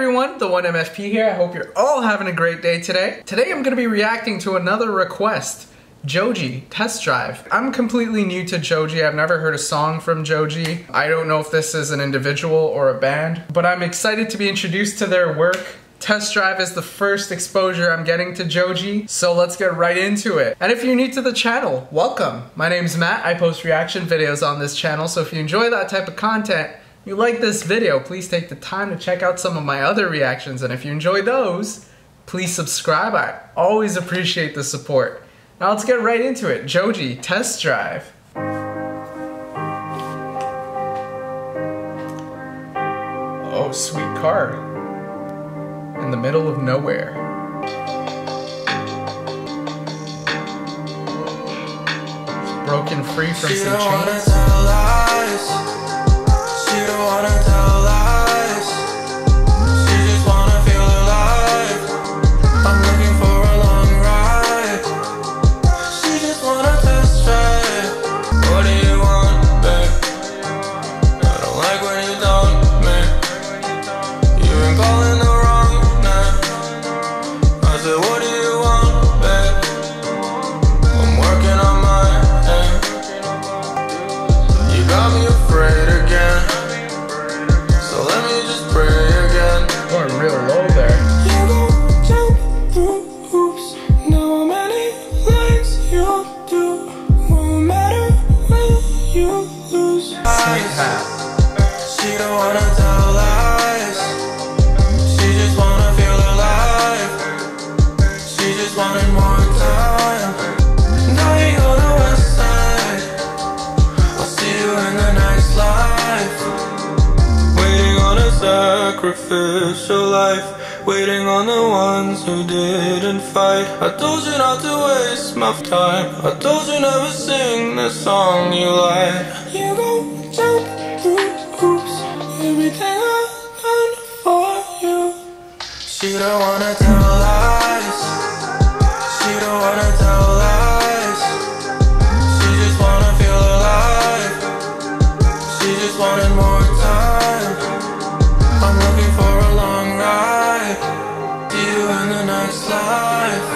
everyone, the 1MFP here. I hope you're all having a great day today. Today I'm going to be reacting to another request, Joji, Test Drive. I'm completely new to Joji. I've never heard a song from Joji. I don't know if this is an individual or a band, but I'm excited to be introduced to their work. Test Drive is the first exposure I'm getting to Joji, so let's get right into it. And if you're new to the channel, welcome. My name's Matt. I post reaction videos on this channel, so if you enjoy that type of content, you like this video, please take the time to check out some of my other reactions, and if you enjoy those, please subscribe. I always appreciate the support. Now let's get right into it. Joji, Test Drive. Oh, sweet car. In the middle of nowhere. She's broken free from some chains. She don't wanna tell lies. She just wanna feel alive. I'm looking for a long ride. She just wanna test drive. What do you want, babe? I don't like when you don't, man. You've been calling the wrong name. I said, what do you want, babe? I'm working on my aim. You got me afraid again. Let me just pray again. Going real low there. You gon' jump through hoops. Know how many lines you'll do. Won't matter when you lose. She don't wanna tell lies. She just wanna feel alive. She just wanted more time. Dying on the west side. I'll see you in the next life. Sacrificial life, waiting on the ones who didn't fight. I told you not to waste my time. I told you never sing the song you like. You gon' jump through hoops. Everything I've done for you. She don't wanna tell lies. She don't wanna tell lies. She just wanna feel alive. She just wanted more time. I'm looking for a long ride. See you in the next life.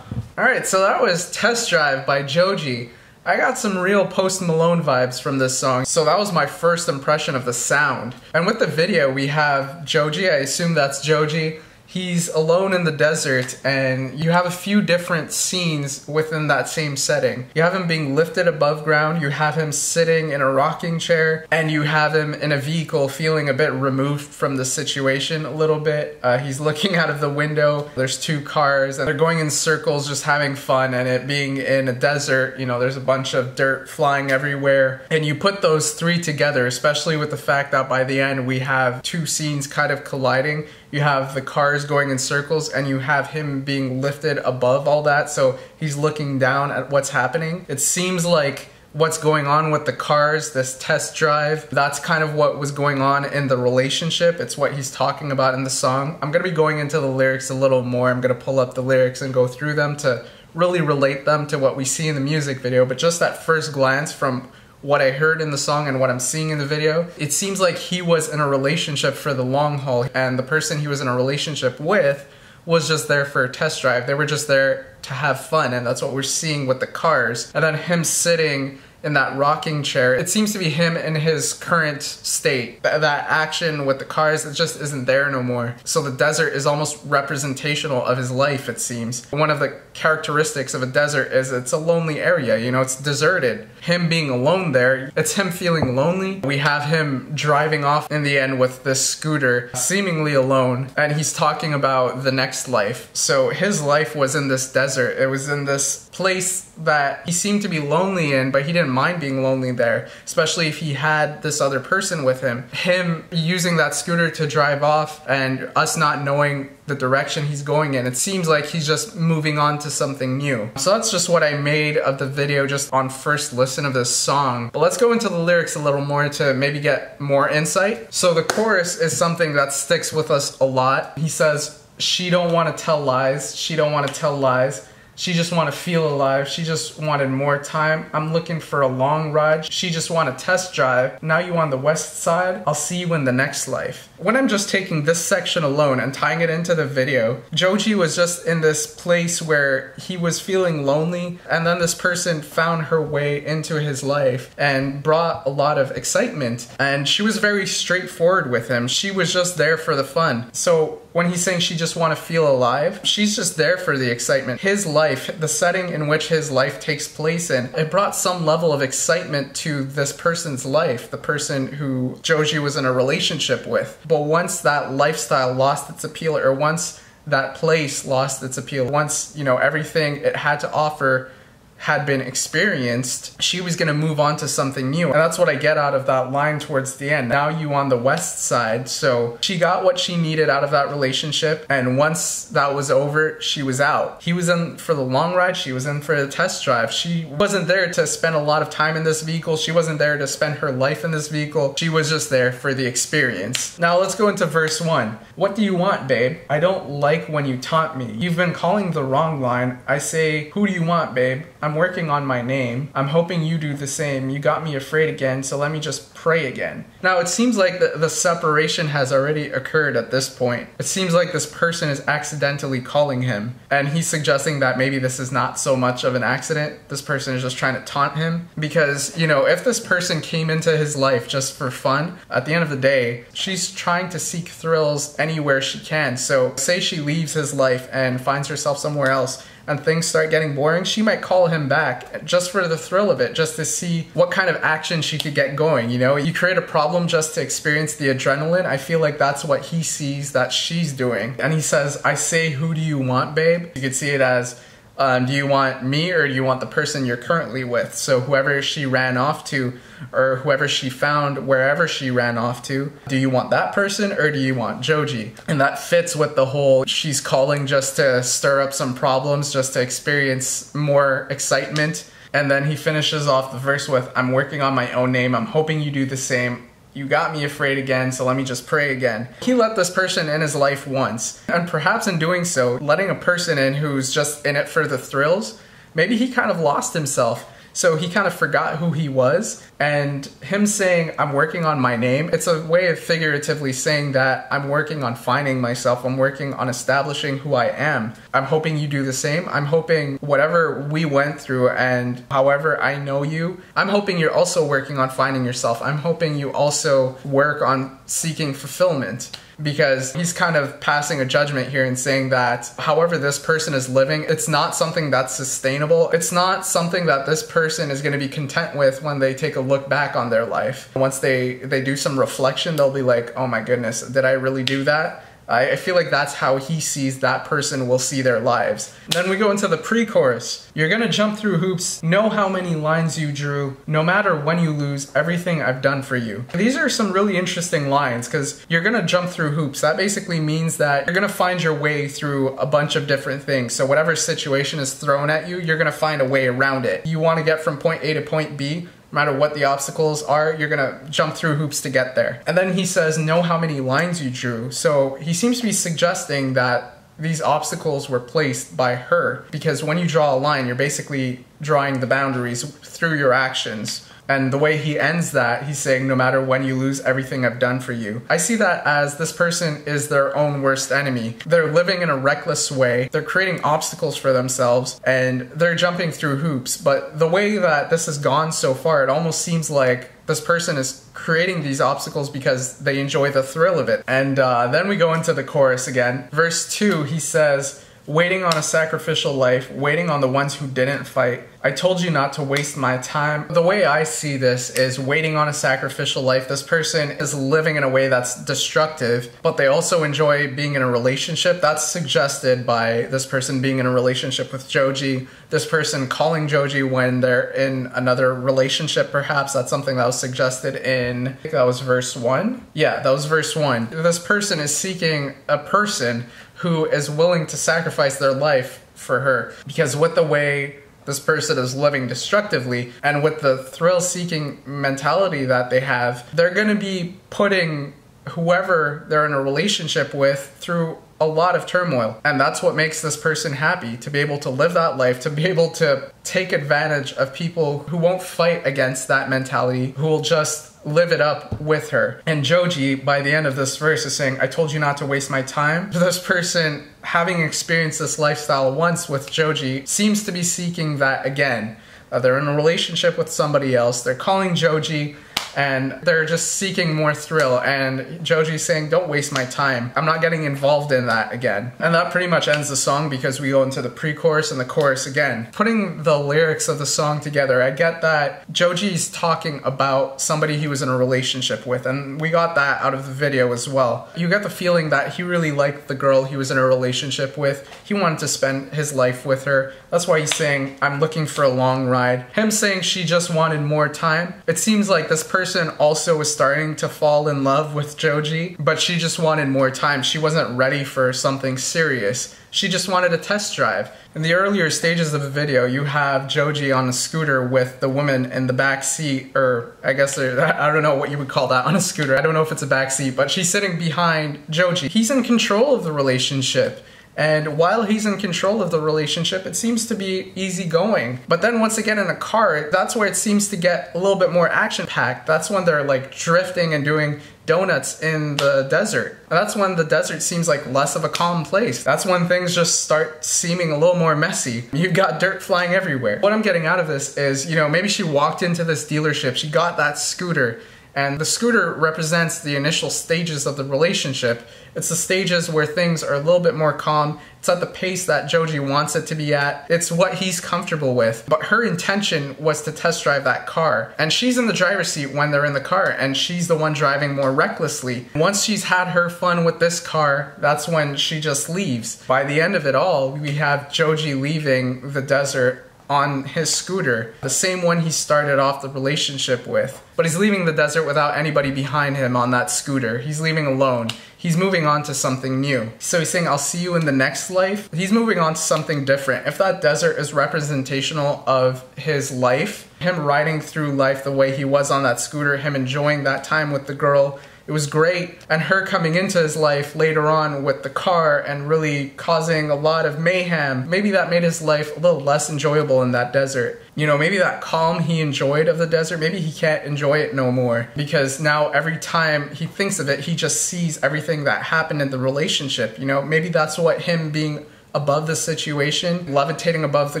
Alright, so that was Test Drive by Joji. I got some real Post Malone vibes from this song, so that was my first impression of the sound. And with the video, we have Joji, I assume that's Joji. He's alone in the desert, and you have a few different scenes within that same setting. You have him being lifted above ground, you have him sitting in a rocking chair, and you have him in a vehicle feeling a bit removed from the situation a little bit. He's looking out of the window, there's two cars, and they're going in circles just having fun, and it being in a desert, you know, there's a bunch of dirt flying everywhere. And you put those three together, especially with the fact that by the end we have two scenes kind of colliding. You have the cars going in circles, and you have him being lifted above all that, so he's looking down at what's happening. It seems like what's going on with the cars, this test drive, that's kind of what was going on in the relationship. It's what he's talking about in the song. I'm gonna be going into the lyrics a little more. I'm gonna pull up the lyrics and go through them to really relate them to what we see in the music video, but just at first glance from what I heard in the song and what I'm seeing in the video, it seems like he was in a relationship for the long haul, and the person he was in a relationship with was just there for a test drive. They were just there to have fun, and that's what we're seeing with the cars. And then him sitting in that rocking chair, it seems to be him in his current state. That action with the cars, it just isn't there no more. So the desert is almost representational of his life, it seems. One of the characteristics of a desert is it's a lonely area, you know, it's deserted. Him being alone there, it's him feeling lonely. We have him driving off in the end with this scooter, seemingly alone, and he's talking about the next life. So his life was in this desert. It was in this place that he seemed to be lonely in, but he didn't mind being lonely there, especially if he had this other person with him. Him using that scooter to drive off and us not knowing the direction he's going in, it seems like he's just moving on to something new. So that's just what I made of the video just on first listen of this song. But let's go into the lyrics a little more to maybe get more insight. So the chorus is something that sticks with us a lot. He says, "She don't want to tell lies, she don't want to tell lies. She just want to feel alive. She just wanted more time. I'm looking for a long ride. She just want a test drive. Now you on the west side. I'll see you in the next life. When I'm just taking this section alone and tying it into the video, Joji was just in this place where he was feeling lonely, and then this person found her way into his life and brought a lot of excitement, and she was very straightforward with him. She was just there for the fun. So when he's saying she just want to feel alive, she's just there for the excitement. His life, the setting in which his life takes place in, it brought some level of excitement to this person's life, the person who Joji was in a relationship with. But once that lifestyle lost its appeal, or once that place lost its appeal, once, you know, everything it had to offer had been experienced, she was going to move on to something new. And that's what I get out of that line towards the end. Now you on the west side. So she got what she needed out of that relationship, and once that was over, she was out. He was in for the long ride, she was in for the test drive. She wasn't there to spend a lot of time in this vehicle. She wasn't there to spend her life in this vehicle. She was just there for the experience. Now let's go into verse 1. What do you want, babe? I don't like when you taunt me. You've been calling the wrong line. I say, who do you want, babe? I'm working on my name. I'm hoping you do the same. You got me afraid again, so let me just pray again. Now it seems like the separation has already occurred at this point. It seems like this person is accidentally calling him, and he's suggesting that maybe this is not so much of an accident. This person is just trying to taunt him, because, you know, if this person came into his life just for fun, at the end of the day, she's trying to seek thrills anywhere she can. So say she leaves his life and finds herself somewhere else, and things start getting boring, she might call him back just for the thrill of it, just to see what kind of action she could get going, you know? You create a problem just to experience the adrenaline. I feel like that's what he sees that she's doing. And he says, I say, who do you want, babe? You could see it as, do you want me, or do you want the person you're currently with? So whoever she ran off to, or whoever she found wherever she ran off to, do you want that person, or do you want Joji? And that fits with the whole she's calling just to stir up some problems, just to experience more excitement. And then he finishes off the verse with, I'm working on my own name. I'm hoping you do the same. You got me afraid again, so let me just pray again. He let this person in his life once, and perhaps in doing so, letting a person in who's just in it for the thrills, maybe he kind of lost himself. So he kind of forgot who he was, and him saying, I'm working on my name, it's a way of figuratively saying that I'm working on finding myself, I'm working on establishing who I am. I'm hoping you do the same. I'm hoping whatever we went through and however I know you, I'm hoping you're also working on finding yourself. I'm hoping you also work on seeking fulfillment. Because he's kind of passing a judgment here and saying that however this person is living, it's not something that's sustainable. It's not something that this person is going to be content with when they take a look back on their life. Once they do some reflection, they'll be like, oh my goodness, did I really do that? I feel like that's how he sees that person will see their lives. Then we go into the pre-chorus. You're gonna jump through hoops, know how many lines you drew, no matter when you lose, everything I've done for you. These are some really interesting lines, because you're gonna jump through hoops. That basically means that you're gonna find your way through a bunch of different things. So whatever situation is thrown at you, you're gonna find a way around it. You wanna get from point A to point B, no matter what the obstacles are, you're gonna jump through hoops to get there. And then he says, know how many lines you drew. So he seems to be suggesting that these obstacles were placed by her, because when you draw a line, you're basically drawing the boundaries through your actions. And the way he ends that, he's saying, no matter when you lose, everything I've done for you. I see that as this person is their own worst enemy. They're living in a reckless way. They're creating obstacles for themselves, and they're jumping through hoops. But the way that this has gone so far, it almost seems like this person is creating these obstacles because they enjoy the thrill of it. And then we go into the chorus again. Verse 2, he says, waiting on a sacrificial life, waiting on the ones who didn't fight. I told you not to waste my time. The way I see this is waiting on a sacrificial life. This person is living in a way that's destructive, but they also enjoy being in a relationship. That's suggested by this person being in a relationship with Joji. This person calling Joji when they're in another relationship, perhaps. That's something that was suggested in, I think that was verse 1. Yeah, that was verse 1. This person is seeking a person who is willing to sacrifice their life for her. Because with the way this person is living destructively, and with the thrill-seeking mentality that they have, they're going to be putting whoever they're in a relationship with through a lot of turmoil. And that's what makes this person happy, to be able to live that life, to be able to take advantage of people who won't fight against that mentality, who will just live it up with her. And Joji, by the end of this verse, is saying, I told you not to waste my time. This person, having experienced this lifestyle once with Joji, seems to be seeking that again. They're in a relationship with somebody else, they're calling Joji, and they're just seeking more thrill, and Joji's saying, don't waste my time. I'm not getting involved in that again. And that pretty much ends the song, because we go into the pre-chorus and the chorus again. Putting the lyrics of the song together, I get that Joji's talking about somebody he was in a relationship with, and we got that out of the video as well. You get the feeling that he really liked the girl he was in a relationship with. He wanted to spend his life with her. That's why he's saying, I'm looking for a long ride. Him saying she just wanted more time. It seems like this person also was starting to fall in love with Joji, but she just wanted more time. She wasn't ready for something serious. She just wanted a test drive. In the earlier stages of the video, you have Joji on a scooter with the woman in the back seat, or I guess, I don't know what you would call that on a scooter. I don't know if it's a back seat, but she's sitting behind Joji. He's in control of the relationship. And while he's in control of the relationship, it seems to be easygoing. But then once again in a car, that's where it seems to get a little bit more action-packed. That's when they're like drifting and doing donuts in the desert. And that's when the desert seems like less of a calm place. That's when things just start seeming a little more messy. You've got dirt flying everywhere. What I'm getting out of this is, you know, maybe she walked into this dealership, she got that scooter, and the scooter represents the initial stages of the relationship. It's the stages where things are a little bit more calm. It's at the pace that Joji wants it to be at. It's what he's comfortable with. But her intention was to test drive that car. And she's in the driver's seat when they're in the car, and she's the one driving more recklessly. Once she's had her fun with this car, that's when she just leaves. By the end of it all, we have Joji leaving the desert on his scooter, the same one he started off the relationship with. But he's leaving the desert without anybody behind him on that scooter. He's leaving alone. He's moving on to something new. So he's saying, I'll see you in the next life. He's moving on to something different. If that desert is representational of his life, him riding through life the way he was on that scooter, him enjoying that time with the girl, it was great. And her coming into his life later on with the car and really causing a lot of mayhem, maybe that made his life a little less enjoyable in that desert. You know, maybe that calm he enjoyed of the desert, maybe he can't enjoy it no more, because now every time he thinks of it, he just sees everything that happened in the relationship. You know, maybe that's what him being above the situation, levitating above the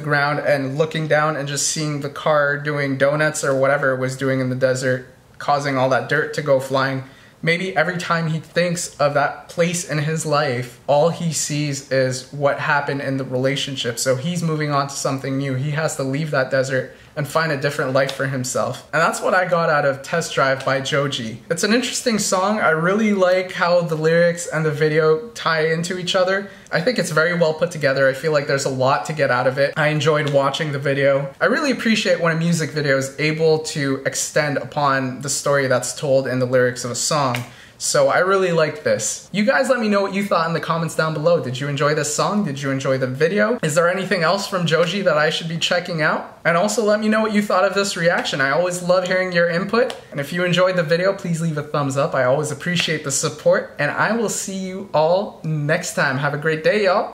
ground and looking down and just seeing the car doing donuts or whatever it was doing in the desert, causing all that dirt to go flying. Maybe every time he thinks of that place in his life, all he sees is what happened in the relationship. So he's moving on to something new. He has to leave that desert and find a different life for himself. And that's what I got out of Test Drive by Joji. It's an interesting song. I really like how the lyrics and the video tie into each other. I think it's very well put together. I feel like there's a lot to get out of it. I enjoyed watching the video. I really appreciate when a music video is able to extend upon the story that's told in the lyrics of a song. So I really liked this. You guys let me know what you thought in the comments down below. Did you enjoy this song? Did you enjoy the video? Is there anything else from Joji that I should be checking out? And also let me know what you thought of this reaction. I always love hearing your input. And if you enjoyed the video, please leave a thumbs up. I always appreciate the support. And I will see you all next time. Have a great day, y'all.